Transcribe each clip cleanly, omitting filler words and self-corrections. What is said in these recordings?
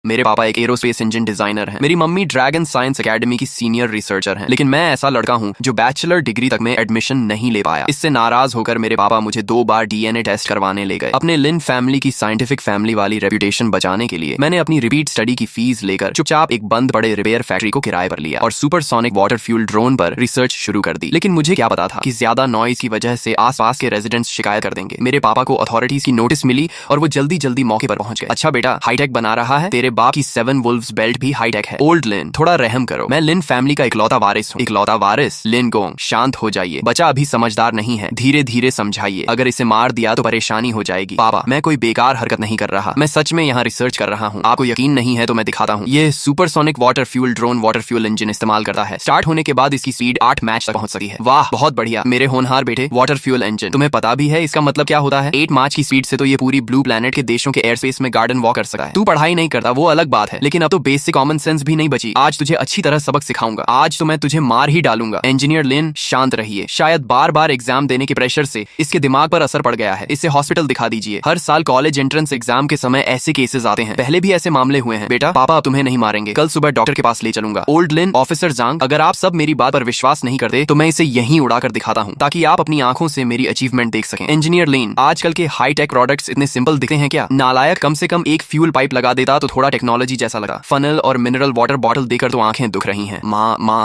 मेरे पापा एक एरोस्पेस इंजन डिजाइनर हैं। मेरी मम्मी ड्रैगन साइंस एकेडमी की सीनियर रिसर्चर हैं। लेकिन मैं ऐसा लड़का हूँ जो बैचलर डिग्री तक में एडमिशन नहीं ले पाया। इससे नाराज होकर मेरे पापा मुझे 2 बार डीएनए टेस्ट करवाने ले गए। अपने लिन फैमिली की साइंटिफिक फैमिली वाली रेपुटेशन बचाने के लिए मैंने अपनी रिपीट स्टडी की फीस लेकर चुपचाप एक बंद पड़े रिपेयर फैक्ट्री को किराए पर लिया और सुपरसोनिक वाटर फ्यूल ड्रोन पर रिसर्च शुरू कर दी। लेकिन मुझे क्या पता था कि ज्यादा नॉइज की वजह से आसपास के रेजिडेंट्स शिकायत कर देंगे। मेरे पापा को अथॉरिटीज की नोटिस मिली और वो जल्दी जल्दी मौके पर पहुंच गए। अच्छा बेटा, हाईटेक बना रहा है, तेरे बाप की 7 वुल्व्स बेल्ट भी हाईटेक है। ओल्ड लिन, थोड़ा रहम करो। मैं लिन फैमिली का इकलौता वारिस हूँ। इकलौता वारिस? लिन गोंग, शांत हो जाइए, बच्चा अभी समझदार नहीं है, धीरे धीरे समझाइए। अगर इसे मार दिया तो परेशानी हो जाएगी। पापा, मैं कोई बेकार हरकत नहीं कर रहा, मैं सच में यहाँ रिसर्च कर रहा हूँ। आपको यकीन नहीं है तो मैं दिखाता हूँ। ये supersonic water fuel drone water fuel engine इस्तेमाल करता है। स्टार्ट होने के बाद इसकी स्पीड 8 मैच तक पहुंच सकती है। वाह, बहुत बढ़िया मेरे होनहार बेटे। वाटर फ्यूल इंजन, तुम्हें पता भी है इसका मतलब क्या होता है? 8 मार्च की स्पीड से तो ये पूरी ब्लू प्लैनेट के देशों के एयर स्पेस में गार्डन वॉक कर सकता है। तू पढ़ाई नहीं करता वो अलग बात है, लेकिन अब तो बेसिक कॉमन सेंस भी नहीं बची। आज तुझे अच्छी तरह सबक सिखाऊंगा। आज तो मैं तुझे मार ही डालूंगा। इंजीनियर लिन, शांत रहिए। शायद बार बार एग्जाम देने के प्रेशर से इसके दिमाग पर असर पड़ गया है। इसे हॉस्पिटल दिखा दीजिए। हर साल कॉलेज एंट्रेंस एग्जाम के समय ऐसे केसेस आते हैं। पहले भी ऐसे मामले हुए हैं। बेटा, पापा अब तुम्हें नहीं मारेंगे। कल सुबह डॉक्टर के पास ले चलूंगा। ओल्ड लिन, ऑफिसर जांग, अगर आप सब मेरी बात पर विश्वास नहीं करते तो मैं इसे यहीं उड़ाकर दिखाता हूँ ताकि आप अपनी आंखों से मेरी अचीवमेंट देख सकें। इंजीनियर लिन, आजकल के हाई टेक प्रोडक्ट्स इतने सिंपल दिखते हैं क्या? नालायक, कम से कम एक फ्यूल पाइप लगा देता तो थोड़ा टेक्नोलॉजी जैसा लगा। फनल और मिनरल वाटर बॉटल देकर तो आंखें दुख रही हैं।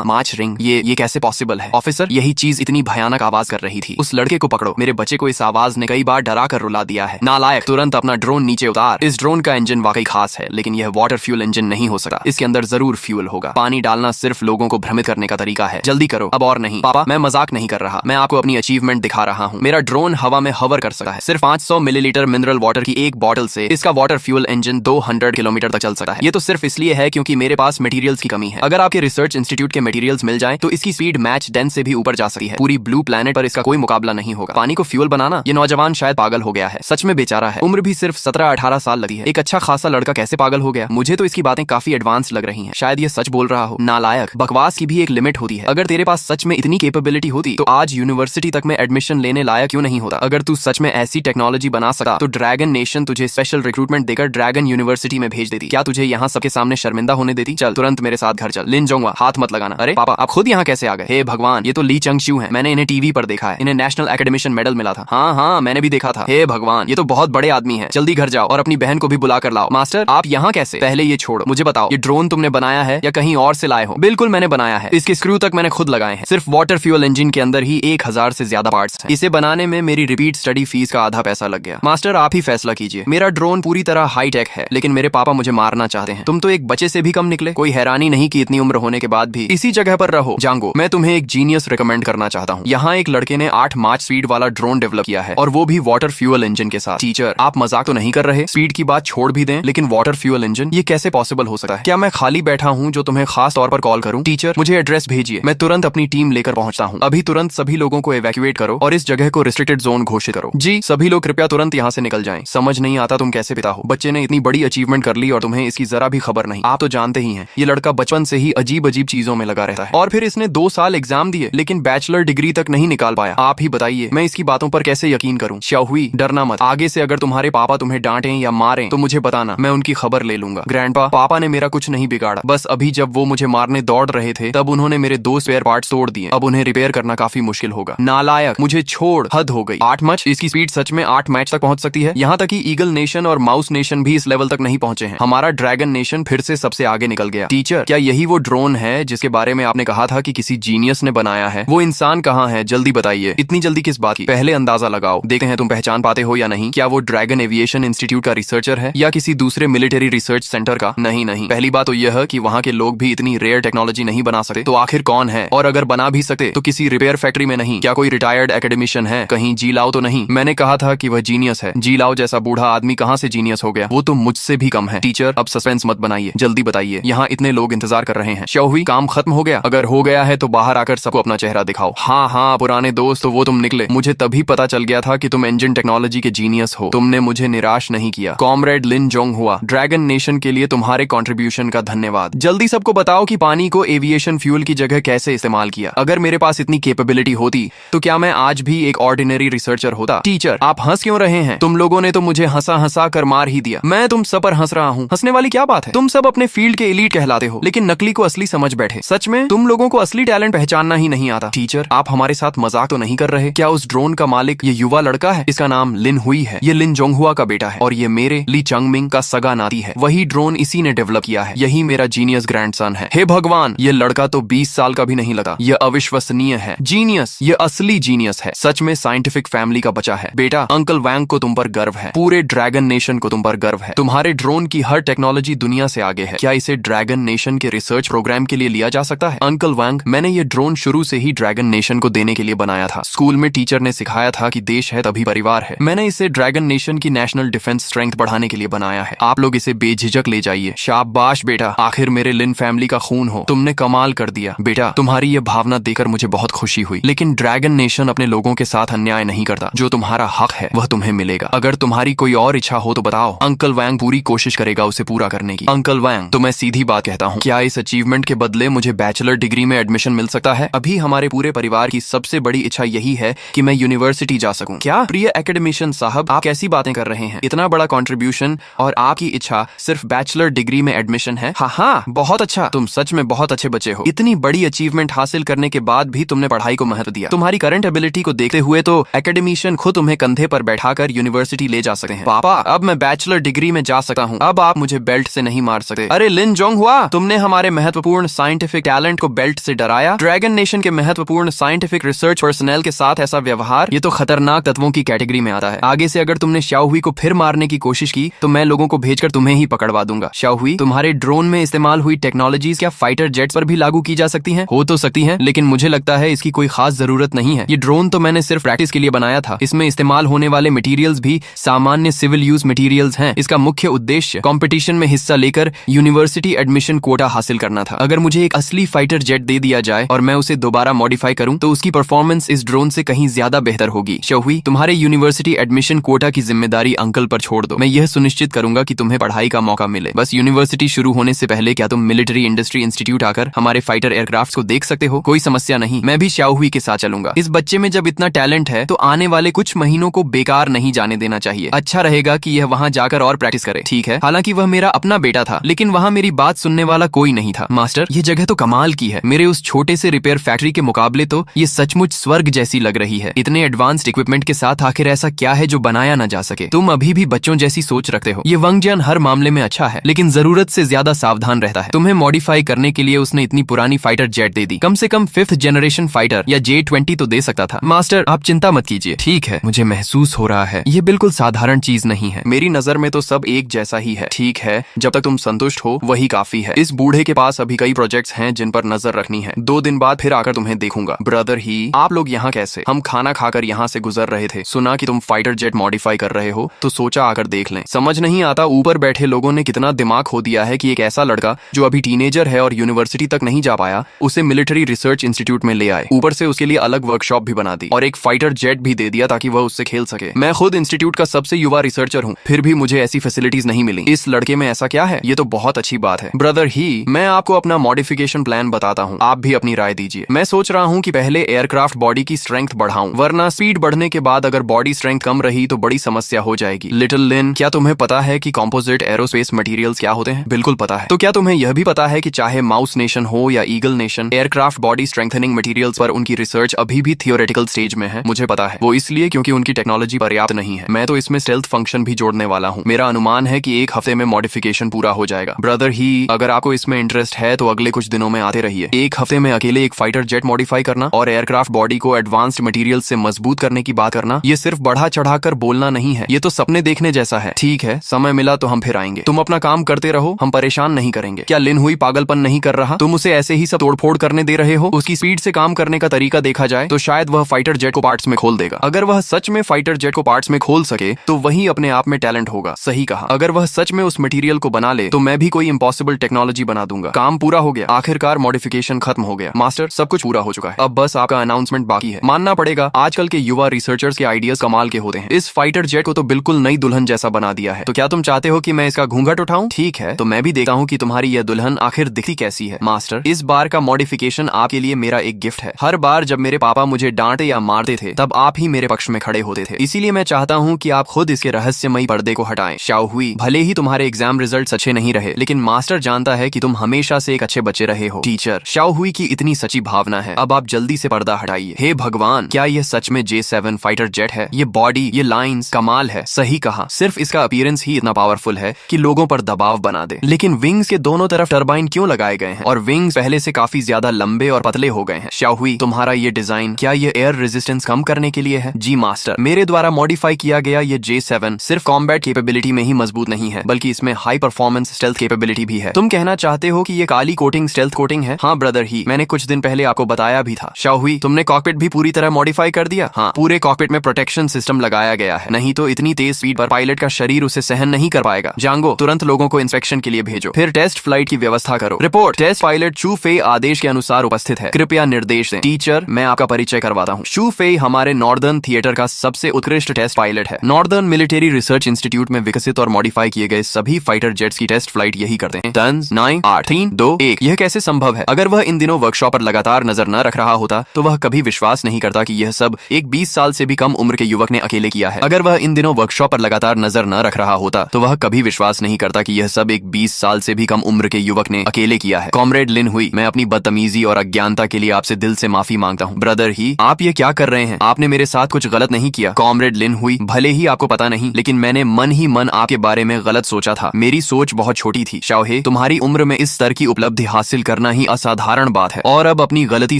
माच रिंग, ये कैसे पॉसिबल है? ऑफिसर, यही चीज इतनी भयानक आवाज कर रही थी। उस लड़के को पकड़ो। मेरे बच्चे को इस आवाज ने कई बार डरा कर रुला दिया है। नालायक, तुरंत अपना ड्रोन नीचे उतार। इस ड्रोन का इंजन वाकई खास है, लेकिन यह वाटर फ्यूल इंजन नहीं हो सकता। इसके अंदर जरूर फ्यूल होगा। पानी डालना सिर्फ लोगों को भ्रमित करने का तरीका है। जल्दी करो, अब और नहीं। पापा, मैं मजाक नहीं कर रहा, मैं आपको अपनी अचीवमेंट दिखा रहा हूँ। मेरा ड्रोन हवा में हवर कर सकता है। सिर्फ 500 मिलीलीटर मिनरल वाटर की एक बॉटल से इसका वाटर फ्यूल इंजन 200 किलोमीटर तक चल सकता है। ये तो सिर्फ इसलिए है क्योंकि मेरे पास मटेरियल्स की कमी है। अगर आपके रिसर्च इंस्टीट्यूट के मटेरियल्स मिल जाएं तो इसकी स्पीड मैच 10 से भी ऊपर जा सकती है। पूरी ब्लू प्लैनेट पर इसका कोई मुकाबला नहीं होगा। पानी को फ्यूल बनाना, ये नौजवान शायद पागल हो गया है। सच में बेचारा है, उम्र भी सिर्फ 17-18 साल लगती है। एक अच्छा खासा लड़का कैसे पागल हो गया? मुझे तो इसकी बातें काफी एडवांस लग रही हैं। शायद ये सच बोल रहा हो। नालायक, बकवास की भी एक लिमिट होती है। अगर तेरे पास सच में इतनी कैपेबिलिटी होती तो आज यूनिवर्सिटी तक में एडमिशन लेने लायक क्यों नहीं होता? अगर तू सच में ऐसी टेक्नोलॉजी बना सकता तो ड्रैगन नेशन तुझे स्पेशल रिक्रूटमेंट देकर ड्रैगन यूनिवर्सिटी में भेज देती। क्या तुझे यहाँ सबके सामने शर्मिंदा होने देती? चल तुरंत मेरे साथ घर चल। लिन जोंगवा, हाथ मत लगाना। अरे पापा, आप खुद यहाँ कैसे आ गए? हे भगवान, ये तो ली चंगशू हैं। मैंने इन्हें टीवी पर देखा है। इन्हें नेशनल एकेडमिशन मेडल मिला था। हाँ, मैंने भी देखा था। हे भगवान, ये तो बहुत बड़े आदमी है। जल्दी घर जाओ और अपनी बहन को भी बुला कर लाओ। मास्टर, आप यहाँ कैसे? पहले ये छोड़ो, मुझे बताओ, ये ड्रोन तुमने बनाया है या कहीं और से लाए हो? बिल्कुल मैंने बनाया है। इसके स्क्रू तक मैंने खुद लगाए हैं। सिर्फ वाटर फ्यूल इंजन के अंदर ही 1000 से ज्यादा पार्ट्स हैं। इसे बनाने में मेरी रिपीट स्टडी फीस का आधा पैसा लग गया। मास्टर, आप ही फैसला कीजिए। मेरा ड्रोन पूरी तरह हाई टेक है, लेकिन मेरे पापा मुझे मारना चाहते हैं। तुम तो एक बच्चे से भी कम निकले। कोई हैरानी नहीं कि इतनी उम्र होने के बाद भी इसी जगह पर रहो। जांगो, मैं तुम्हें एक जीनियस रिकमेंड करना चाहता हूँ। यहाँ एक लड़के ने 8 मार्च स्पीड वाला ड्रोन डेवलप किया है और वो भी वाटर फ्यूल इंजन के साथ। टीचर, आप मजाक तो नहीं कर रहे? स्पीड की बात छोड़ भी दें, लेकिन वाटर फ्यूल इंजन, ये कैसे पॉसिबल हो सकता है? क्या मैं खाली बैठा हूँ जो तुम्हें खास तौर पर कॉल करूँ? टीचर, मुझे एड्रेस भेजिए, मैं तुरंत अपनी टीम लेकर पहुंचता हूँ। अभी तुरंत सभी लोगों को एवैक्यूएट करो और इस जगह को रिस्ट्रिक्टेड जोन घोषित करो। जी, सभी लोग कृपया तुरंत यहाँ से निकल जाएं। समझ नहीं आता तुम कैसे पिता हो। बच्चे ने इतनी बड़ी अचीवमेंट कर ली और तुम्हें इसकी जरा भी खबर नहीं। आप तो जानते ही हैं, ये लड़का बचपन से ही अजीब अजीब चीजों में लगा रहता है और फिर इसने 2 साल एग्जाम दिए लेकिन बैचलर डिग्री तक नहीं निकाल पाया। आप ही बताइए, मैं इसकी बातों पर कैसे यकीन करूं? शाओहुई, डरना मत। आगे से अगर तुम्हारे पापा तुम्हें डांटें या मारें तो मुझे बताना, मैं उनकी खबर ले लूंगा। ग्रैंडपा, पापा ने मेरा कुछ नहीं बिगाड़ा। बस अभी जब वो मुझे मारने दौड़ रहे थे तब उन्होंने मेरे 2 स्पेयर पार्ट्स तोड़ दिए। अब उन्हें रिपेयर करना काफी मुश्किल होगा। नालायक, मुझे छोड़, हद हो गई। 8 मैच, इसकी स्पीड सच में 8 मैच तक पहुंच सकती है। यहाँ तक कि ईगल नेशन और माउस नेशन भी इस लेवल तक नहीं पहुंचे हैं। हमारा ड्रैगन नेशन फिर से सबसे आगे निकल गया। टीचर, क्या यही वो ड्रोन है जिसके बारे में आपने कहा था कि किसी जीनियस ने बनाया है? वो इंसान कहाँ है? जल्दी बताइए। इतनी जल्दी किस बात की? पहले अंदाजा लगाओ, देखते हैं तुम पहचान पाते हो या नहीं। क्या वो ड्रैगन एविएशन इंस्टीट्यूट का रिसर्चर है या किसी दूसरे मिलिट्री रिसर्च सेंटर का? नहीं, पहली बात तो यह कि वहाँ के लोग भी इतनी रेयर टेक्नोलॉजी नहीं बना सकते। तो आखिर कौन है? और अगर बना भी सकते तो किसी रिपेयर फैक्ट्री में नहीं। क्या कोई रिटायर्ड एकेडमिशियन है? कहीं जी लाओ तो नहीं? मैंने कहा था कि वह जीनियस है। जी लाओ जैसा बूढ़ा आदमी कहाँ से जीनियस हो गया? वो तो मुझसे भी कम है। टीचर, अब सस्पेंस मत बनाइए, जल्दी बताइए। यहाँ इतने लोग इंतजार कर रहे हैं। शाओहुई, काम खत्म हो गया? अगर हो गया है तो बाहर आकर सबको अपना चेहरा दिखाओ। हाँ, पुराने दोस्त, तो वो तुम निकले। मुझे तभी पता चल गया था कि तुम इंजन टेक्नोलॉजी के जीनियस हो। तुमने मुझे निराश नहीं किया। कॉमरेड लिन जोंग हुआ, ड्रैगन नेशन के लिए तुम्हारे कंट्रीब्यूशन का धन्यवाद। जल्दी सबको बताओ कि पानी को एविएशन फ्यूल की जगह कैसे इस्तेमाल किया। अगर मेरे पास इतनी कैपेबिलिटी होती तो क्या मैं आज भी एक ऑर्डिनरी रिसर्चर होता? टीचर, आप हंस क्यों रहे हैं? तुम लोगों ने तो मुझे हंसा कर मार ही दिया। मैं तुम सब पर हंस रहा हूँ। हूँ। हंसने वाली क्या बात है, तुम सब अपने फील्ड के एलीट कहलाते हो, लेकिन नकली को असली समझ बैठे। सच में तुम लोगों को असली टैलेंट पहचानना ही नहीं आता। टीचर, आप हमारे साथ मजाक तो नहीं कर रहे? क्या उस ड्रोन का मालिक ये युवा लड़का है? इसका नाम लिन हुई है। ये लिन जोंगहुआ का बेटा है और ये मेरे ली चंगमिंग का सगा नाती है। वही ड्रोन इसी ने डेवलप किया है। यही मेरा जीनियस ग्रैंडसन है। हे भगवान, ये लड़का तो 20 साल का भी नहीं लगा। ये अविश्वसनीय है। जीनियस, ये असली जीनियस है। सच में साइंटिफिक फैमिली का बच्चा है। बेटा, अंकल वैंग को तुम पर गर्व है। पूरे ड्रैगन नेशन को तुम पर गर्व है। तुम्हारे ड्रोन की हर टेक्नोलॉजी दुनिया से आगे है। क्या इसे ड्रैगन नेशन के रिसर्च प्रोग्राम के लिए लिया जा सकता है? अंकल वैंग, मैंने ये ड्रोन शुरू से ही ड्रैगन नेशन को देने के लिए बनाया था। स्कूल में टीचर ने सिखाया था कि देश है तभी परिवार है। मैंने इसे ड्रैगन नेशन की नेशनल डिफेंस स्ट्रेंथ बढ़ाने के लिए बनाया है। आप लोग इसे बेझिझक ले जाइए। शाबाश बेटा, आखिर मेरे लिन फैमिली का खून हो। तुमने कमाल कर दिया। बेटा, तुम्हारी ये भावना देखकर मुझे बहुत खुशी हुई, लेकिन ड्रैगन नेशन अपने लोगों के साथ अन्याय नहीं करता। जो तुम्हारा हक है वह तुम्हें मिलेगा। अगर तुम्हारी कोई और इच्छा हो तो बताओ। अंकल वैंग पूरी कोशिश करेगा उसे पूरा करने की। अंकल वैंग, तो मैं सीधी बात कहता हूँ, क्या इस अचीवमेंट के बदले मुझे बैचलर डिग्री में एडमिशन मिल सकता है? अभी हमारे पूरे परिवार की सबसे बड़ी इच्छा यही है कि मैं यूनिवर्सिटी जा सकूं। क्या प्रिय एकेडमिशियन साहब, आप कैसी बातें कर रहे हैं? इतना बड़ा कंट्रीब्यूशन और आपकी इच्छा सिर्फ बैचलर डिग्री में एडमिशन है? हाँ, बहुत अच्छा। तुम सच में बहुत अच्छे बच्चे हो। इतनी बड़ी अचीवमेंट हासिल करने के बाद भी तुमने पढ़ाई को महत्व दिया। तुम्हारी करंट एबिलिटी को देखते हुए तो एकेडमिशियन खुद तुम्हें कंधे पर बैठाकर यूनिवर्सिटी ले जा सकते हैं। पापा, अब मैं बैचलर डिग्री में जा सकता हूँ। अब आप मुझे बेल्ट से नहीं मार सकते। अरे लिन जोंगहुआ, तुमने हमारे महत्वपूर्ण साइंटिफिक टैलेंट को बेल्ट से डराया। ड्रैगन नेशन के महत्वपूर्ण साइंटिफिक रिसर्च पर्सनल के साथ ऐसा व्यवहार, ये तो खतरनाक तत्वों की कैटेगरी में आता है। आगे से अगर तुमने शाओहुई को फिर मारने की कोशिश की तो मैं लोगों को भेजकर तुम्हें ही पकड़वा दूंगा। शाओहुई, तुम्हारे ड्रोन में इस्तेमाल हुई टेक्नोलॉजीज क्या फाइटर जेट्स पर भी लागू की जा सकती हैं? हो तो सकती हैं, लेकिन मुझे लगता है इसकी कोई खास जरूरत नहीं है। ये ड्रोन तो मैंने सिर्फ प्रैक्टिस के लिए बनाया था। इसमें इस्तेमाल होने वाले मटेरियल्स भी सामान्य सिविल यूज मटेरियल्स हैं। इसका मुख्य उद्देश्य कंपटीशन में हिस्सा लेकर यूनिवर्सिटी एडमिशन कोटा हासिल करना था। अगर मुझे एक असली फाइटर जेट दे दिया जाए और मैं उसे दोबारा मॉडिफाई करूं तो उसकी परफॉर्मेंस इस ड्रोन से कहीं ज्यादा बेहतर होगी। शाओहुई, तुम्हारे यूनिवर्सिटी एडमिशन कोटा की जिम्मेदारी अंकल पर छोड़ दो। मैं यह सुनिश्चित करूंगा कि तुम्हें पढ़ाई का मौका मिले। बस यूनिवर्सिटी शुरू होने से पहले क्या तुम मिलिट्री इंडस्ट्री इंस्टीट्यूट आकर हमारे फाइटर एयरक्राफ्ट को देख सकते हो? कोई समस्या नहीं, मैं भी शाओहुई के साथ चलूंगा। इस बच्चे में जब इतना टैलेंट है तो आने वाले कुछ महीनों को बेकार नहीं जाने देना चाहिए। अच्छा रहेगा कि यह वहां जाकर और प्रैक्टिस करे। ठीक है, हालांकि वह मेरा अपना बेटा था, लेकिन वहां मेरी बात सुनने वाला कोई नहीं था। मास्टर, ये जगह तो कमाल की है। मेरे उस छोटे से रिपेयर फैक्ट्री के मुकाबले तो ये सचमुच स्वर्ग जैसी लग रही है। इतने एडवांस्ड इक्विपमेंट के साथ आखिर ऐसा क्या है जो बनाया ना जा सके? तुम अभी भी बच्चों जैसी सोच रखते हो। ये वंगजियान हर मामले में अच्छा है, लेकिन जरूरत से ज्यादा सावधान रहता है। तुम्हें मॉडिफाई करने के लिए उसने इतनी पुरानी फाइटर जेट दे दी। कम से कम 5th जनरेशन फाइटर या J-20 तो दे सकता था। मास्टर, आप चिंता मत कीजिए। ठीक है, मुझे महसूस हो रहा है ये बिल्कुल साधारण चीज नहीं है। मेरी नजर में तो सब एक जैसा ही है। ठीक है, जब तक तुम संतुष्ट हो वही काफी है। इस बूढ़े के पास अभी कई प्रोजेक्ट्स हैं जिन पर नजर रखनी है। 2 दिन बाद फिर आकर तुम्हें देखूंगा। ब्रदर ही, आप लोग यहाँ कैसे? हम खाना खाकर यहाँ से गुजर रहे थे, सुना कि तुम फाइटर जेट मॉडिफाई कर रहे हो तो सोचा आकर देख लें। समझ नहीं आता ऊपर बैठे लोगों ने कितना दिमाग खो दिया है कि एक ऐसा लड़का जो अभी टीनेजर है और यूनिवर्सिटी तक नहीं जा पाया, उसे मिलिट्री रिसर्च इंस्टीट्यूट में ले आए। ऊपर से उसके लिए अलग वर्कशॉप भी बना दी और एक फाइटर जेट भी दे दिया ताकि वह उससे खेल सके। मैं खुद इंस्टीट्यूट का सबसे युवा रिसर्चर हूँ, फिर भी मुझे ऐसी फैसिलिटीज नहीं मिली। इस लड़के में ऐसा क्या है? ये तो बहुत अच्छी बात है। ब्रदर ही, मैं आपको अपना मॉडिफिकेशन प्लान बताता हूँ, आप भी अपनी राय दीजिए। मैं सोच रहा हूँ कि पहले एयरक्राफ्ट बॉडी की स्ट्रेंथ बढ़ाऊं, वरना स्पीड बढ़ने के बाद अगर बॉडी स्ट्रेंथ कम रही तो बड़ी समस्या हो जाएगी। लिटिल लिन, क्या तुम्हें पता है कि कॉम्पोजिट एरोस्पेस मटेरियल्स क्या होते हैं? बिल्कुल पता है। तो क्या तुम्हें यह भी पता है कि चाहे माउस नेशन हो या eagle nation, aircraft body strengthening materials पर उनकी रिसर्च अभी भी थियोरेटिकल स्टेज में है? मुझे पता है, वो इसलिए क्योंकि उनकी टेक्नोलॉजी पर्याप्त नहीं है। मैं तो इसमें स्टेल्थ फंक्शन भी जोड़ने वाला हूँ। मेरा अनुमान है कि 1 हफ्ते में मॉडिफिकेशन पूरा हो जाएगा। ब्रदर ही, अगर आपको इसमें इंटरेस्ट है तो अगले कुछ दिनों में आते रहिए। 1 हफ्ते में अकेले एक फाइटर जेट मॉडिफाई करना और एयरक्राफ्ट बॉडी को एडवांस्ड मटेरियल से मजबूत करने की बात करना, ये सिर्फ बढ़ा चढ़ाकर बोलना नहीं है, ये तो सपने देखने जैसा है। ठीक है, समय मिला तो हम फिर आएंगे। तुम अपना काम करते रहो, हम परेशान नहीं करेंगे। क्या लिन हुई पागलपन नहीं कर रहा? तुम उसे ऐसे ही सब तोड़फोड़ करने दे रहे हो? उसकी स्पीड से काम करने का तरीका देखा जाए तो शायद वह फाइटर जेट को पार्ट्स में खोल देगा। अगर वह सच में फाइटर जेट को पार्ट्स में खोल सके तो वही अपने आप में टैलेंट होगा। सही कहा। अगर वह सच में उस मटेरियल को बना ले तो मैं भी कोई इम्पॉसिबल टेक्नोलॉजी बना दूंगा। काम पूरा हो गया, आखिरकार मॉडिफिकेशन खत्म हो गया। मास्टर, सब कुछ पूरा हो चुका है, अब बस आपका अनाउंसमेंट बाकी है। मानना पड़ेगा, आजकल के युवा रिसर्चर्स के आइडियाज कमाल के होते हैं। इस फाइटर जेट को तो बिल्कुल नई दुल्हन जैसा बना दिया है। तो क्या तुम चाहते हो कि मैं इसका घूंघट उठाऊं? ठीक है, तो मैं भी देखता हूँ कि तुम्हारी यह दुल्हन आखिर दिखती कैसी है। मास्टर, इस बार का मॉडिफिकेशन आपके लिए मेरा एक गिफ्ट है। हर बार जब मेरे पापा मुझे डांटे या मारते थे तब आप ही मेरे पक्ष में खड़े होते थे, इसीलिए मैं चाहता हूँ कि आप खुद इसके रहस्यमयी पर्दे को हटाएं। शाओहुई, भले ही तुम्हारी तुम्हारे एग्जाम रिजल्ट्स अच्छे नहीं रहे, लेकिन मास्टर जानता है कि तुम हमेशा से एक अच्छे बच्चे रहे हो। टीचर, शाओ हुई की इतनी सच्ची भावना है, अब आप जल्दी से पर्दा हटाइए। हे भगवान, क्या यह सच में J7 फाइटर जेट है? ये बॉडी, ये लाइंस, कमाल है। सही कहा, सिर्फ इसका अपीयरेंस ही इतना पावरफुल है कि लोगों पर दबाव बना दे। लेकिन विंग्स के दोनों तरफ टरबाइन क्यों लगाए गए हैं? और विंग्स पहले से काफी ज्यादा लंबे और पतले हो गए हैं। शाओ हुई, तुम्हारा ये डिजाइन, क्या ये एयर रेजिस्टेंस कम करने के लिए है? जी मास्टर, मेरे द्वारा मॉडिफाई किया गया ये J7 सिर्फ कॉम्बैट कैपेबिलिटी में ही मजबूत नहीं है, बल्कि इसमें हाई परफॉर्मेंस स्टेल्थ कैपेबिलिटी भी है। तुम कहना चाहते हो कि ये काली कोटिंग स्टेल्थ कोटिंग है? हाँ ब्रदर ही, मैंने कुछ दिन पहले आपको बताया भी था। शाओ हुई, तुमने कॉकपिट भी पूरी तरह मॉडिफाई कर दिया? हाँ, पूरे कॉकपिट में प्रोटेक्शन सिस्टम लगाया गया है, नहीं तो इतनी तेज स्पीड पर पायलट का शरीर उसे सहन नहीं कर पाएगा। जांगो, तुरंत लोगों को इंस्पेक्शन के लिए भेजो, फिर टेस्ट फ्लाइट की व्यवस्था करो। रिपोर्ट, टेस्ट पायलट शू फेई आदेश के अनुसार उपस्थित है, कृपया निर्देश दें। टीचर, मैं आपका परिचय करवाता हूँ। शू फेई हमारे नॉर्दर्न थिएटर का सबसे उत्कृष्ट टेस्ट पायलट है। नॉर्दर्न मिलिट्री रिसर्च इंस्टीट्यूट में विकसित और मॉडिफाई किए गए सभी फाइटर जेट्स की टेस्ट फ्लाइट यही करते हैं। 10, 9, 8, 3, 2, 1। यह कैसे संभव है? अगर वह इन दिनों वर्कशॉप पर लगातार नजर न रख रहा होता तो वह कभी विश्वास नहीं करता कि यह सब एक 20 साल से भी कम उम्र के युवक ने अकेले किया है। अगर वह इन दिनों वर्कशॉप पर लगातार नजर न रख रहा होता तो वह कभी विश्वास नहीं करता कि यह सब एक 20 साल से भी कम उम्र के युवक ने अकेले किया है। कॉमरेड लिन हुई, मैं अपनी बदतमीजी और अज्ञानता के लिए आपसे दिल से माफी मांगता हूँ। ब्रदर ही, आप ये क्या कर रहे हैं? आपने मेरे साथ कुछ गलत नहीं किया। कॉमरेड लिन हुई, भले ही आपको पता नहीं, लेकिन मैंने मन ही मन आपके बारे में गलत सोचा था। मेरी सोच बहुत छोटी थी। शाओहे, तुम्हारी उम्र में इस स्तर की उपलब्धि हासिल करना ही असाधारण बात है, और अब अपनी गलती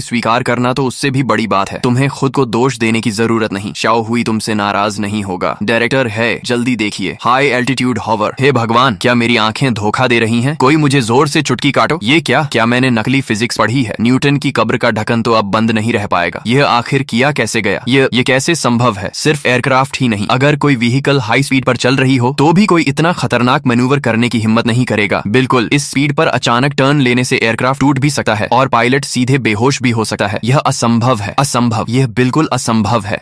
स्वीकार करना तो उससे भी बड़ी बात है। तुम्हें खुद को दोष देने की जरूरत नहीं। शाओ हुई तुमसे नाराज नहीं होगा। डायरेक्टर है, जल्दी देखिए। High altitude hover. हे भगवान, क्या मेरी आंखें धोखा दे रही हैं? कोई मुझे जोर से चुटकी काटो। ये क्या मैंने नकली फिजिक्स पढ़ी है? न्यूटन की कब्र का ढक्कन तो अब बंद नहीं रह पाएगा। यह आखिर किया कैसे गया? ये कैसे संभव है? सिर्फ एयरक्राफ्ट ही नहीं, अगर कोई व्हीकल हाई स्पीड पर चल रही हो तो भी कोई इतना खतरनाक मैन्यूवर करने की हिम्मत नहीं करेगा। बिल्कुल, इस स्पीड पर अचानक टर्न लेने से एयरक्राफ्ट टूट भी सकता है और पायलट सीधे बेहोश भी हो सकता है। यह असंभव है, असंभव, यह बिल्कुल असंभव है।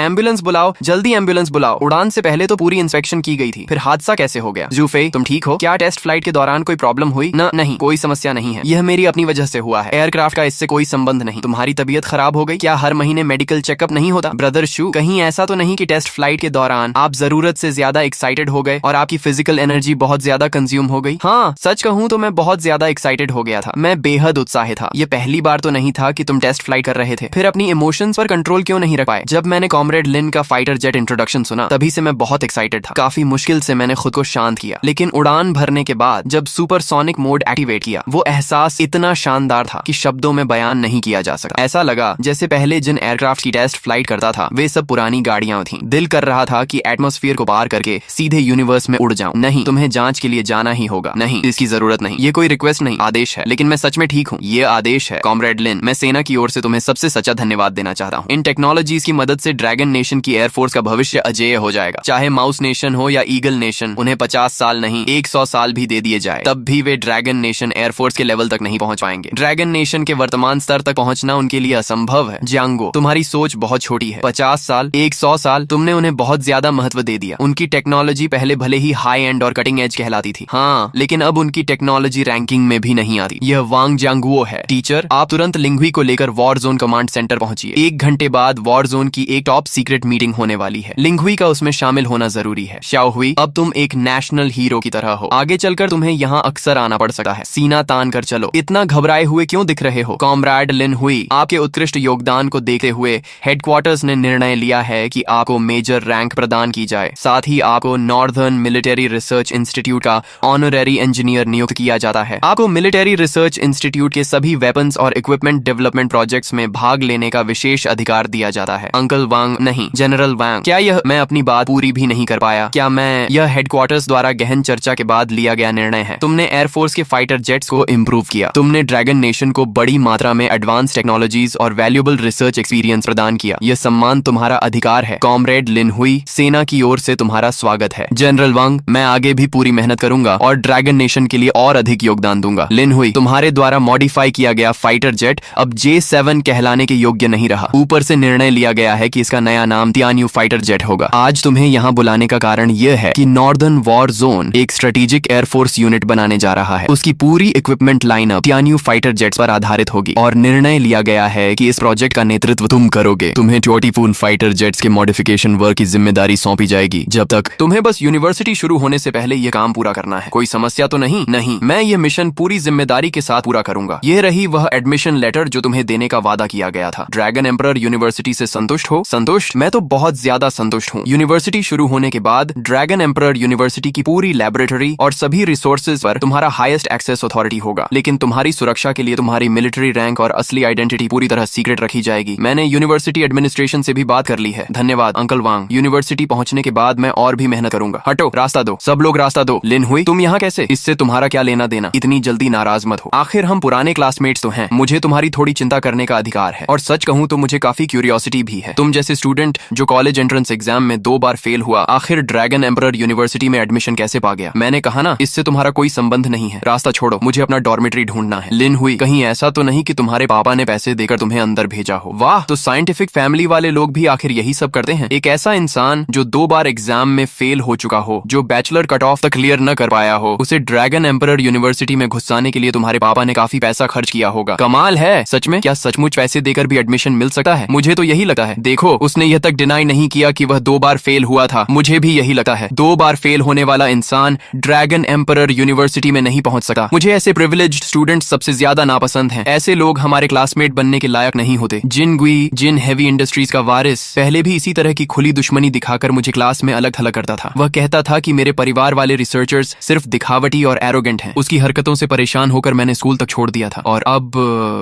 एम्बुलेंस बुलाओ, जल्दी एम्बुलेंस बुलाओ। उड़ान से पहले तो पूरी इंस्पेक्शन की गई थी, फिर हादसा कैसे हो गया? जूफे, तुम ठीक हो? क्या टेस्ट फ्लाइट के दौरान कोई प्रॉब्लम हुई? नहीं, कोई समस्या नहीं है। यह मेरी अपनी वजह से हुआ है, एयरक्राफ्ट का इससे कोई संबंध नहीं। तुम्हारी तबीयत खराब हो गई? क्या हर महीने मेडिकल चेकअप नहीं होता? ब्रदर शू, कहीं ऐसा तो नहीं कि टेस्ट फ्लाइट के दौरान आप जरूरत से ज्यादा एक्साइटेड हो गए और आपकी फिजिकल एनर्जी बहुत ज्यादा कंज्यूम हो गई? हाँ, सच कहूँ तो मैं बहुत ज्यादा एक्साइटेड हो गया था। मैं बेहद उत्साहित था। ये पहली बार तो नहीं था कि तुम टेस्ट फ्लाइट कर रहे थे। फिर अपनी इमोशंस पर कंट्रोल क्यों नहीं रख पाए? जब मैंने कॉमरेड लिन का फाइटर जेट इंट्रोडक्शन सुना तभी से मैं बहुत एक्साइटेड था। काफी मुश्किल से मैंने खुद को शांत किया, लेकिन उड़ान भरने के बाद जब सुपरसोनिक मोड एक्टिवेट किया, वो एहसास इतना शानदार था कि शब्दों में बयान नहीं किया जा सकता। ऐसा लगा जैसे पहले जिन एयरक्राफ्ट की टेस्ट फ्लाइट करता था वे सब पुरानी गाड़ियां थीं। दिल कर रहा था कि एटमॉस्फेयर को पार करके सीधे यूनिवर्स में उड़ जाऊं। नहीं, तुम्हें जांच के लिए जाना ही होगा। नहीं, इसकी जरूरत नहीं। ये कोई रिक्वेस्ट नहीं, आदेश है। लेकिन मैं सच में ठीक हूँ, ये आदेश है। कॉमरेड लिन, मैं सेना की ओर से तुम्हें सबसे सच्चा धन्यवाद देना चाहता हूँ। इन टेक्नोलॉजीज की मदद से ड्रैगन नेशन की एयरफोर्स का भविष्य अजेय हो जाएगा। चाहे माउस नेशन हो या ईगल नेशन, उन्हें 50 साल नहीं 100 साल भी दे दिए जाए, तब भी वे ड्रैगन नेशन एयरफोर्स के लेवल तक नहीं पहुंच पाएंगे। ड्रैगन नेशन के वर्तमान स्तर तक पहुंचना उनके लिए असंभव है। जियांगो, तुम्हारी सोच बहुत छोटी है। 50 साल, 100 साल, तुमने उन्हें बहुत ज्यादा महत्व दे दिया। उनकी टेक्नोलॉजी पहले भले ही हाई एंड और कटिंग एज कहलाती थी, हाँ, लेकिन अब उनकी टेक्नोलॉजी रैंकिंग में भी नहीं आती। यह वांग जियांगुओ है। टीचर, आप तुरंत लिंगुई को लेकर वॉर जोन कमांड सेंटर पहुंचिए। 1 घंटे बाद वॉर जोन की एक टॉप सीक्रेट मीटिंग होने वाली है। लिंगुई का उसमें शामिल होना जरूरी है। शाओ हुई, अब तुम एक नेशनल हीरो की तरह हो। आगे चलकर तुम्हें यहाँ अक्सर आना पड़ सकता है। सीना तान कर चलो। इतना घबराए हुए क्यों दिख रहे हो? कॉमरेड लिन हुई, आपके उत्कृष्ट योगदान को देखते हुए हेडक्वार्टर्स ने निर्णय लिया है कि आपको मेजर रैंक प्रदान की जाए। साथ ही आपको नॉर्दर्न मिलिट्री रिसर्च इंस्टीट्यूट का ऑनररी इंजीनियर नियुक्त किया जाता है। आपको मिलिट्री रिसर्च इंस्टीट्यूट के सभी वेपन्स और इक्विपमेंट डेवलपमेंट प्रोजेक्ट्स में भाग लेने का विशेष अधिकार दिया जाता है। अंकल वांग, नहीं, जनरल वांग, क्या यह मैं अपनी बात पूरी भी नहीं कर पाया? क्या मैं यह हेडक्वार्टर्स द्वारा गहन चर्चा के बाद लिया गया निर्णय है। तुमने एयरफोर्स के फाइटर जेट्स को इम्प्रूव किया। तुमने ड्रैगन नेशन को बड़ी मात्रा में एडवांस टेक्नोलॉजीज और वैल्यूएबल रिसर्च एक्सपीरियंस प्रदान किया। यह सम्मान तुम्हारा अधिकार है। कॉमरेड लिन हुई, सेना की ओर से तुम्हारा स्वागत है। जनरल वांग, मैं आगे भी पूरी मेहनत करूंगा और ड्रैगन नेशन के लिए और अधिक योगदान दूंगा। लिन हुई, तुम्हारे द्वारा मॉडिफाई किया गया फाइटर जेट अब J7 कहलाने के योग्य नहीं रहा। ऊपर से निर्णय लिया गया है कि इसका नया नाम तियान्यू फाइटर जेट होगा। आज तुम्हें यहाँ बुलाने का कारण यह है कि नॉर्दर्न वॉर जोन एक स्ट्रेटेजिक एयरफोर्स यूनिट बनाने जा रहा है। उसकी पूरी इक्विपमेंट लाइनअप तियान्यू फाइटर जेट्स पर आधारित होगी और निर्णय लिया गया है कि इस प्रोजेक्ट का नेतृत्व तुम करोगे। तुम्हें ट्योटीफून फाइटर जेट्स के मॉडिफिकेशन वर्क की जिम्मेदारी सौंपी जाएगी। जब तक तुम्हें बस यूनिवर्सिटी शुरू होने से पहले ये काम पूरा करना है। कोई समस्या तो नहीं? नहीं, मैं ये मिशन पूरी जिम्मेदारी के साथ पूरा करूंगा। ये रही वह एडमिशन लेटर जो तुम्हें देने का वादा किया गया था। ड्रैगन एम्परर यूनिवर्सिटी से संतुष्ट हो? संतुष्ट? मैं तो बहुत ज्यादा संतुष्ट हूँ। यूनिवर्सिटी शुरू होने के बाद ड्रैगन एम्परर यूनिवर्सिटी की पूरी लैबोरेटरी और सभी रिसोर्सेज पर तुम्हारा हाईएस्ट एक्सेस अथॉरिटी होगा, लेकिन तुम्हारी सुरक्षा के लिए तुम्हारी मिलिट्री रैंक और असली आइडेंटिटी पूरी तरह सीक्रेट रखी जाएगी। मैंने यूनिवर्सिटी एडमिनिस्ट्रेशन से भी बात कर ली है। धन्यवाद अंकल वांग। यूनिवर्सिटी पहुंचने के बाद मैं और भी मेहनत करूंगा। हटो, रास्ता दो। सब लोग रास्ता दो। लिन हुई, तुम यहाँ कैसे? इससे तुम्हारा क्या लेना देना? इतनी जल्दी नाराज मत हो, आखिर हम पुराने क्लासमेट्स तो हैं। मुझे तुम्हारी थोड़ी चिंता करने का अधिकार है, और सच कहूँ तो मुझे काफी क्यूरियोसिटी भी है। तुम जैसे स्टूडेंट जो कॉलेज एंट्रेंस एग्जाम में 2 बार फेल हुआ, आखिर ड्रैगन एम्परर यूनिवर्सिटी में एडमिशन कैसे पा गया? मैंने कहा ना, इससे तुम्हारा कोई संबंध नहीं है। रास्ता छोड़ो, मुझे अपना डॉर्मेट्री ढूंढना है। लिन हुई, कहीं ऐसा तो नहीं कि तुम्हारे पापा ने पैसे देकर तुम्हें अंदर भेजा हो? वाह, तो साइंटिफिक फैमिली वाले लोग भी आखिर यही सब करते हैं। एक ऐसा इंसान जो 2 बार एग्जाम में फेल हो चुका हो, जो बैचलर कट ऑफ तक क्लियर न कर पाया हो, उसे ड्रैगन एम्परर यूनिवर्सिटी में घुसाने के लिए तुम्हारे पापा ने काफी पैसा खर्च किया होगा। कमाल है। सच में? क्या सचमुच पैसे देकर भी एडमिशन मिल सकता है? मुझे तो यही लगता है। देखो, उसने यह तक डिनाई नहीं किया कि वह 2 बार फेल हुआ था। मुझे भी यही लगता है। 2 बार फेल होने वाला इंसान ड्रैगन एम्परर यूनिवर्सिटी में नहीं पहुंच सका। मुझे ऐसे प्रिविलेज्ड स्टूडेंट्स सबसे ज्यादा नापसंद हैं। ऐसे लोग हमारे क्लासमेट बनने के लायक नहीं होते। जिन गुई, जिन हेवी इंडस्ट्रीज का वारिस, पहले भी इसी तरह की खुली दुश्मनी दिखाकर मुझे क्लास में अलग थलग करता था। वह कहता था कि मेरे परिवार वाले रिसर्चर्स सिर्फ दिखावटी और एरोगेंट हैं। उसकी हरकतों से परेशान होकर मैंने स्कूल तक छोड़ दिया था, और अब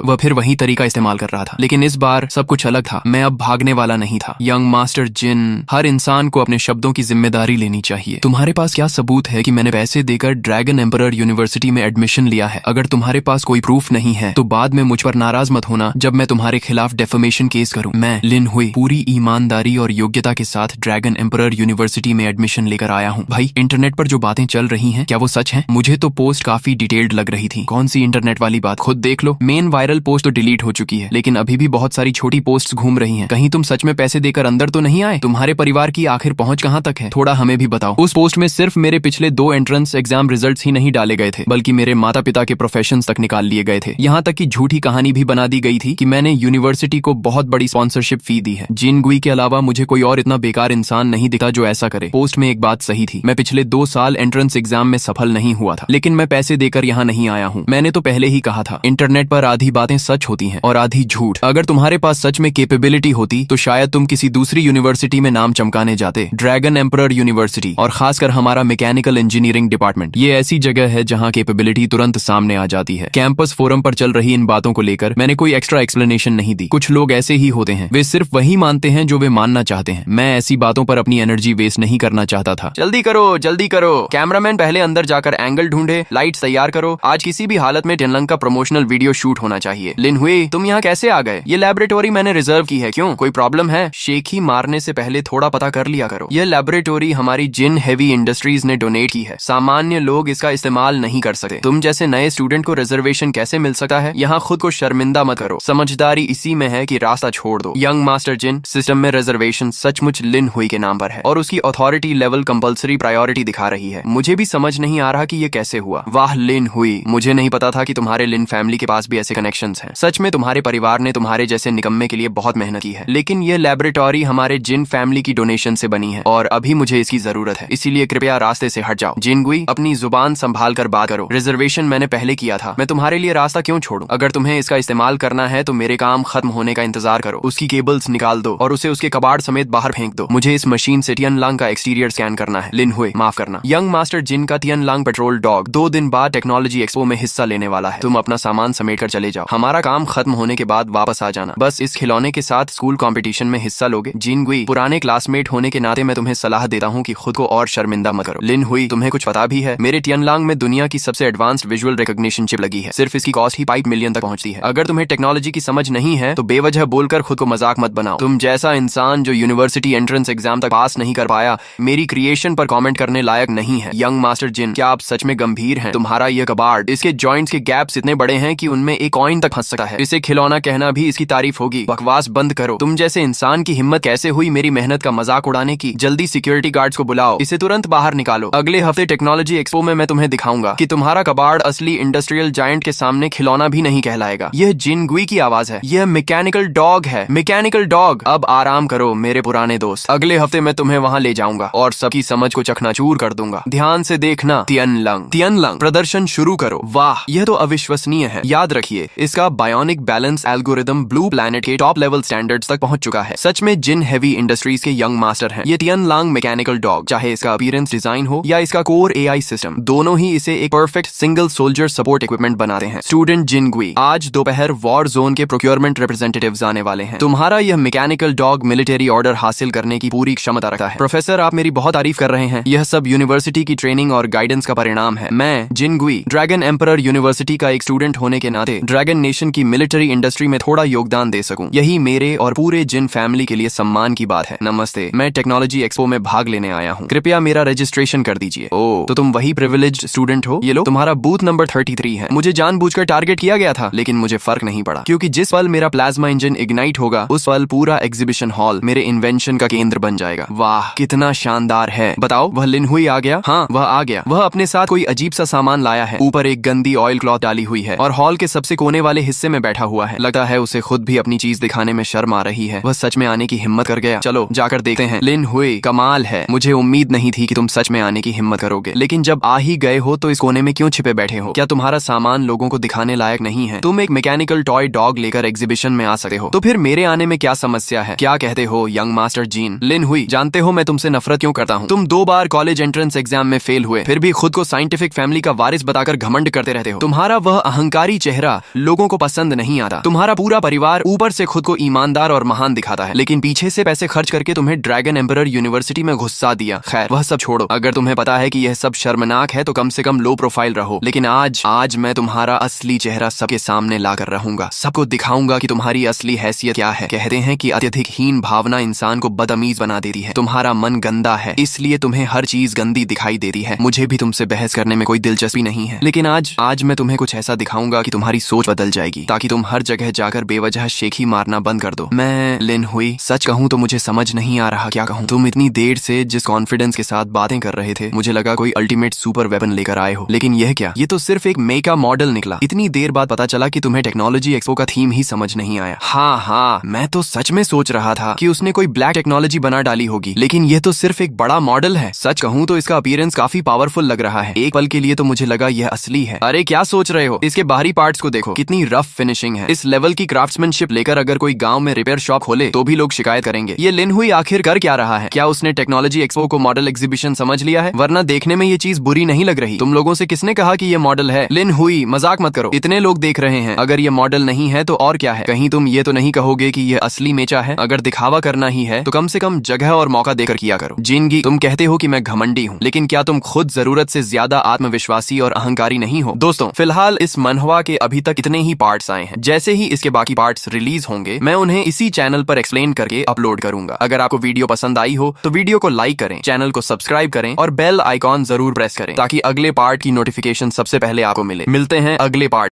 वह फिर वही तरीका इस्तेमाल कर रहा था। लेकिन इस बार सब कुछ अलग था। मैं अब भागने वाला नहीं था। यंग मास्टर जिन, हर इंसान को अपने शब्दों की जिम्मेदारी लेनी चाहिए। तुम्हारे पास क्या सबूत है कि मैंने पैसे देकर ड्रैगन एम्परर यूनिवर्सिटी में एडमिशन लिया है? अगर तुम्हारे पास कोई प्रूफ नहीं है तो बाद में मुझ पर नाराज मत होना जब मैं तुम्हारे खिलाफ डेफेमेशन केस करूं। मैं लिन हुई पूरी ईमानदारी और योग्यता के साथ ड्रैगन एम्परर यूनिवर्सिटी में एडमिशन लेकर आया हूं। भाई, इंटरनेट पर जो बातें चल रही हैं, क्या वो सच हैं? मुझे तो पोस्ट काफी डिटेल्ड लग रही थी। कौन सी इंटरनेट वाली बात? खुद देख लो। मेन वायरल पोस्ट तो डिलीट हो चुकी है, लेकिन अभी भी बहुत सारी छोटी पोस्ट्स घूम रही हैं। कहीं तुम सच में पैसे देकर अंदर तो नहीं आए? तुम्हारे परिवार की आखिर पहुंच कहां तक है? थोड़ा हमें भी बताओ। उस पोस्ट में सिर्फ मेरे पिछले 2 एंट्रेंस एग्जाम रिजल्ट्स ही नहीं डाले गए थे, बल्कि मेरे माता पिता के प्रोफेशंस तक निकाल लिए गए थे। यहाँ तक कि झूठी कहानी भी बना दी गई थी कि मैंने यूनिवर्सिटी को बहुत बड़ी स्पॉन्सरशिप फी दी है। जिन गुई के अलावा मुझे कोई और इतना बेकार इंसान नहीं दिखा जो ऐसा करे। पोस्ट में एक बात सही थी, मैं पिछले 2 साल एंट्रेंस एग्जाम में सफल नहीं हुआ था, लेकिन मैं पैसे देकर यहाँ नहीं आया हूँ। मैंने तो पहले ही कहा था, इंटरनेट पर आधी बातें सच होती हैं और आधी झूठ। अगर तुम्हारे पास सच में कैपेबिलिटी होती तो शायद तुम किसी दूसरी यूनिवर्सिटी में नाम चमकाने जाते। ड्रैगन एम्परर यूनिवर्सिटी, और खासकर हमारा मैकेनिकल इंजीनियरिंग डिपार्टमेंट, ये ऐसी जगह है जहाँ कैपेबिलिटी तुरंत सामने आ जाती है। कैंपस फोरम पर चल रही इन बातों को लेकर मैंने कोई एक्स्ट्रा एक्सप्लेनेशन नहीं दी। कुछ लोग ऐसे ही होते हैं, वे सिर्फ वही मानते हैं जो वे मानना चाहते हैं। मैं ऐसी बातों पर अपनी एनर्जी वेस्ट नहीं करना चाहता था। जल्दी करो, जल्दी करो। कैमरामैन पहले अंदर जाकर एंगल ढूंढे, लाइट्स तैयार करो। आज किसी भी हालत में टिनलंग का प्रमोशनल वीडियो शूट होना चाहिए। लिन हुई, तुम यहाँ कैसे आ गए? ये लैबोरेटोरी मैंने रिजर्व की है। क्यों, कोई प्रॉब्लम है? शेखी मारने से पहले थोड़ा पता कर लिया करो। यह लैबोरेटोरी हमारी जिन हेवी इंडस्ट्रीज ने डोनेट की है। सामान्य लोग इसका इस्तेमाल नहीं कर सकते। तुम जैसे नए स्टूडेंट को रिजर्वेशन कैसे मिल सकता है? यहाँ खुद को शर्मिंदा मत करो। समझदारी इसी में है कि रास्ता छोड़ दो। यंग मास्टर जिन, सिस्टम में रिजर्वेशन सचमुच लिन हुई के नाम पर है, और उसकी अथॉरिटी लेवल कंपल्सरी प्रायोरिटी दिखा रही है। मुझे भी समझ नहीं आ रहा कि ये कैसे हुआ। वाह लिन हुई, मुझे नहीं पता था कि तुम्हारे लिन फैमिली के पास भी ऐसे कनेक्शंस हैं। सच में तुम्हारे परिवार ने तुम्हारे जैसे निकम्मे के लिए बहुत मेहनत की है। लेकिन ये लैबोरेटोरी हमारे जिन फैमिली की डोनेशन से बनी है, और अभी मुझे इसकी जरूरत है। इसीलिए कृपया रास्ते से हट जाओ। जिन गुई, अपनी जुबान संभाल कर बात करो। रिजर्वेशन मैंने पहले किया था, मैं तुम्हारे लिए रास्ता क्यों छोड़ूं? अगर तुम्हें इसका इस्तेमाल करना है तो मेरे काम खत्म होने का इंतजार करो। उसकी केबल्स निकाल दो और उसे उसके कबाड़ समेत बाहर फेंक दो। मुझे इस मशीन से टियनलांग का एक्सटीरियर स्कैन करना है। लिन हुई, माफ करना। यंग मास्टर जिन का टियनलांग पेट्रोल डॉग 2 दिन बाद टेक्नोलॉजी एक्सपो में हिस्सा लेने वाला है। तुम अपना सामान समेट कर चले जाओ। हमारा काम खत्म होने के बाद वापस आ जाना। बस इस खिलौने के साथ स्कूल कंपटीशन में हिस्सा लोगे। जिन गुई, पुराने क्लासमेट होने के नाते मैं तुम्हें सलाह देता हूँ कि खुद को और शर्मिंदा मत करो। लिन हुई, तुम्हें कुछ पता भी है? मेरे टियनलांग में दुनिया की सबसे एडवांस्ड विजुअल रिकॉग्निशन चिप लगी है। सिर्फ इसकी कॉस्ट ही 5 मिलियन तक पहुंचती है। अगर तुम्हें टेक्नोलॉजी की समझ नहीं है तो बेवजह बोलकर खुद को मजाक मत बनाओ। तुम जैसा इंसान जो यूनिवर्सिटी एंट्रेंस एग्जाम तक पास नहीं कर पाया, मेरी क्रिएशन पर कमेंट करने लायक नहीं है। यंग मास्टर जिन, क्या आप सच में गंभीर हैं? तुम्हारा यह कबाड़, इसके जॉइंट्स के गैप्स इतने बड़े हैं कि उनमें एक कॉइन तक फंस सकता है। इसे खिलौना कहना भी इसकी तारीफ होगी। बकवास बंद करो। तुम जैसे इंसान की हिम्मत कैसे हुई मेरी मेहनत का मजाक उड़ाने की? जल्दी सिक्योरिटी गार्ड्स को बुलाओ, इसे तुरंत बाहर निकालो। अगले हफ्ते टेक्नोलॉजी एक्सपो में मैं तुम्हें दिखाऊंगा कि तुम्हारा कबाड़ असली इंडस्ट्रियल जायंट के सामने खिलौना भी नहीं कहलाएगा। यह जिन गुई की आवाज है। यह मैकेनिकल डॉग है। Mechanical dog. अब आराम करो मेरे पुराने दोस्त। अगले हफ्ते मैं तुम्हें वहां ले जाऊंगा और सबकी समझ को चकनाचूर जरूर कर दूंगा। ध्यान से देखना। तियनलंग प्रदर्शन शुरू करो। वाह, यह तो अविश्वसनीय है। याद रखिए, इसका bionic balance algorithm blue planet के टॉप लेवल स्टैंडर्ड्स तक पहुंच चुका है। सच में जिन हेवी इंडस्ट्रीज के यंग मास्टर हैं। ये तियनलंग मैकेनिकल डॉग, चाहे इसका अपीयरेंस डिजाइन हो या इसका कोर एआई सिस्टम, दोनों ही इसे एक perfect single soldier support equipment बनाते हैं। स्टूडेंट जिनगुई, आज दोपहर वॉर जोन के प्रोक्योरमेंट रिप्रेजेंटेटिव्स आने वाले हैं। तुम्हारा यह मैकेनिकल डॉग मिलिट्री ऑर्डर हासिल करने की पूरी क्षमता रखता है। प्रोफेसर, आप मेरी बहुत तारीफ कर रहे हैं। यह सब यूनिवर्सिटी की ट्रेनिंग और गाइडेंस का परिणाम है। मैं जिनगुई, ड्रैगन एम्परर यूनिवर्सिटी का एक स्टूडेंट होने के नाते ड्रैगन नेशन की मिलिट्री इंडस्ट्री में थोड़ा योगदान दे सकूं, यही मेरे और पूरे जिन फैमिली के लिए सम्मान की बात है। नमस्ते, मैं टेक्नोलॉजी एक्सपो में भाग लेने आया हूँ। कृपया मेरा रजिस्ट्रेशन कर दीजिए। ओह, तो तुम वही प्रिविलेज्ड स्टूडेंट हो। ये लो, तुम्हारा बूथ नंबर 33 है। मुझे जानबूझकर टारगेट किया गया था, लेकिन मुझे फर्क नहीं पड़ा, क्योंकि जिस पल मेरा प्लाज्मा इंजन इग्नाइट होगा, उस पल पूरा एग्जीबिशन हॉल मेरे इन्वेंशन का केंद्र बन जाएगा। वाह, कितना शानदार है। बताओ, वह लिन हुई आ गया? हाँ, वह आ गया। वह अपने साथ कोई अजीब सा सामान लाया है। ऊपर एक गंदी ऑयल क्लॉथ डाली हुई है और हॉल के सबसे कोने वाले हिस्से में बैठा हुआ है। लगता है उसे खुद भी अपनी चीज दिखाने में शर्म आ रही है। वह सच में आने की हिम्मत कर गया। चलो जाकर देखते हैं। लिन हुई, कमाल है। मुझे उम्मीद नहीं थी कि तुम सच में आने की हिम्मत करोगे, लेकिन जब आ ही गए हो तो इस कोने में क्यों छिपे बैठे हो? क्या तुम्हारा सामान लोगों को दिखाने लायक नहीं है? तुम एक मैकेनिकल टॉय डॉग लेकर एग्जीबिशन में आ सकते हो, तो फिर मेरे आने में क्या समस्या है? क्या कहते हो यंग मास्टर जीन? लिन हुई, जानते हो मैं तुमसे नफरत क्यों करता हूँ? तुम 2 बार कॉलेज एंट्रेंस एग्जाम में फेल हुए, फिर भी खुद को साइंटिफिक फैमिली का वारिस बताकर घमंड करते रहते हो। तुम्हारा वह अहंकारी चेहरा लोगों को पसंद नहीं आता। तुम्हारा पूरा परिवार ऊपर से खुद को ईमानदार और महान दिखाता है, लेकिन पीछे से पैसे खर्च करके तुम्हें ड्रैगन एम्परर यूनिवर्सिटी में घुसा दिया। खैर, वह सब छोड़ो। अगर तुम्हें पता है कि यह सब शर्मनाक है तो कम से कम लो प्रोफाइल रहो। लेकिन आज मैं तुम्हारा असली चेहरा सबके सामने लाकर रहूंगा। सबको दिखाऊंगा कि तुम्हारी असली हैसियत क्या है। कहते हैं कि अत्यधिक हीन भावना इंसान को बदअमीज बना देती है। तुम्हारा मन गंदा है, इसलिए तुम्हें हर चीज गंदी दिखाई देती है। मुझे भी तुमसे बहस करने में कोई दिलचस्पी नहीं है, लेकिन आज मैं तुम्हें कुछ ऐसा दिखाऊंगा कि तुम्हारी सोच बदल जाएगी, ताकि तुम हर जगह जाकर बेवजह शेखी मारना बंद कर दो। मैं लिन हुई, सच कहूँ तो मुझे समझ नहीं आ रहा क्या कहूँ। तुम इतनी देर से जिस कॉन्फिडेंस के साथ बातें कर रहे थे, मुझे लगा कोई अल्टीमेट सुपर वेपन लेकर आए हो, लेकिन यह क्या? ये तो सिर्फ एक मेका मॉडल निकला। इतनी देर बाद पता चला कि तुम्हें टेक्नोलॉजी एक्सपो का थीम ही समझ नहीं आया। हाँ, मैं तो सच में सोच रहा था कि उसने कोई ब्लैक टेक्नोलॉजी बना डाली होगी, लेकिन यह तो सिर्फ एक बड़ा मॉडल है। सच कहूँ तो इसका अपीयरेंस काफी पावरफुल लग रहा है। एक पल के लिए तो मुझे लगा यह असली है। अरे क्या सोच रहे हो? इसके बाहरी पार्ट्स को देखो, कितनी रफ फिनिशिंग है। इस लेवल की क्राफ्ट्समैनशिप लेकर अगर कोई गांव में रिपेयर शॉप खोले तो भी लोग शिकायत करेंगे। ये लिन हुई आखिर कर क्या रहा है? क्या उसने टेक्नोलॉजी एक्सपो को मॉडल एग्जीबिशन समझ लिया है? वरना देखने में ये चीज बुरी नहीं लग रही। तुम लोगों से किसने कहा कि ये मॉडल है? लिन हुई, मजाक मत करो। इतने लोग देख रहे हैं, अगर ये मॉडल नहीं है तो और क्या है? कहीं तुम ये तो नहीं कहोगे कि ये असली मेचा है? अगर दिखावा करना ही है तो कम से कम जगह और मौका देकर किया करो। जिनगी, तुम कहते हो कि मैं घमंडी हूँ, लेकिन क्या तुम खुद जरूरत से ज्यादा आत्मविश्वासी और अहंकारी नहीं हो? दोस्तों, फिलहाल इस मनहवा के अभी तक इतने ही पार्ट्स आए हैं। जैसे ही इसके बाकी पार्ट्स रिलीज होंगे, मैं उन्हें इसी चैनल पर एक्सप्लेन करके अपलोड करूंगा। अगर आपको वीडियो पसंद आई हो तो वीडियो को लाइक करें, चैनल को सब्सक्राइब करें और बेल आइकॉन जरूर प्रेस करें, ताकि अगले पार्ट की नोटिफिकेशन सबसे पहले आपको मिले। मिलते हैं अगले पार्ट।